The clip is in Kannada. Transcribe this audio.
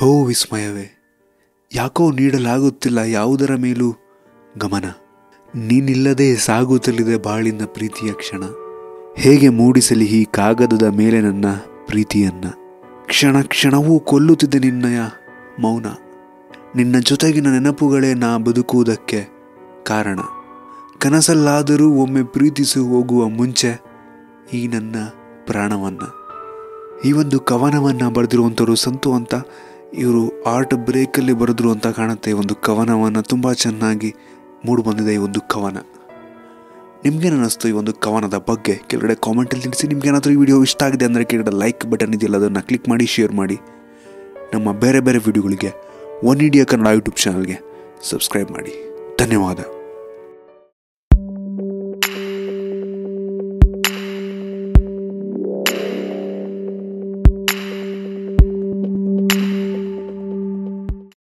ಓ ವಿಸ್ಮಯವೇ, ಯಾಕೋ ನೀಡಲಾಗುತ್ತಿಲ್ಲ ಯಾವುದರ ಮೇಲೂ ಗಮನ. ನೀನಿಲ್ಲದೆ ಸಾಗುತ್ತಲಿದೆ ಬಾಳಿನ ಪ್ರೀತಿಯ ಕ್ಷಣ. ಹೇಗೆ ಮೂಡಿಸಲಿ ಈ ಕಾಗದದ ಮೇಲೆ ನನ್ನ ಪ್ರೀತಿಯನ್ನ. ಕ್ಷಣ ಕ್ಷಣವೂ ಕೊಲ್ಲುತ್ತಿದೆ ನಿನ್ನಯ ಮೌನ. ನಿನ್ನ ಜೊತೆಗಿನ ನೆನಪುಗಳೇ ನಾ ಬದುಕುವುದಕ್ಕೆ ಕಾರಣ. ಕನಸಲ್ಲಾದರೂ ಒಮ್ಮೆ ಪ್ರೀತಿಸಿ ಹೋಗುವ ಮುಂಚೆ ಈ ನನ್ನ ಪ್ರಾಣವನ್ನು. ಈ ಒಂದು ಕವನವನ್ನು ಬರೆದಿರುವಂಥವ್ರು ಸಂತು ಅಂತ. ಇವರು ಆರ್ಟ್ ಬ್ರೇಕಲ್ಲಿ ಬರೆದ್ರು ಅಂತ ಕಾಣುತ್ತೆ. ಈ ಒಂದು ಕವನವನ್ನು ತುಂಬ ಚೆನ್ನಾಗಿ ಮೂಡಿಬಂದಿದೆ ಈ ಒಂದು ಕವನ. ನಿಮ್ಗೇನು ಅನ್ನಿಸ್ತು ಈ ಒಂದು ಕವನದ ಬಗ್ಗೆ ಕೆಳಗಡೆ ಕಾಮೆಂಟಲ್ಲಿ ತಿಳಿಸಿ. ನಿಮ್ಗೇನಾದರೂ ಈ ವಿಡಿಯೋ ಇಷ್ಟ ಆಗಿದೆ ಅಂದರೆ ಕೆಳಗಡೆ ಲೈಕ್ ಬಟನ್ ಇದೆಯಲ್ಲ, ಅದನ್ನು ಕ್ಲಿಕ್ ಮಾಡಿ ಶೇರ್ ಮಾಡಿ. ನಮ್ಮ ಬೇರೆ ಬೇರೆ ವಿಡಿಯೋಗಳಿಗೆ ಒನ್ ಇಂಡಿಯಾ ಕನ್ನಡ ಯೂಟ್ಯೂಬ್ ಚಾನಲ್ಗೆ ಸಬ್ಸ್ಕ್ರೈಬ್ ಮಾಡಿ. ಧನ್ಯವಾದ.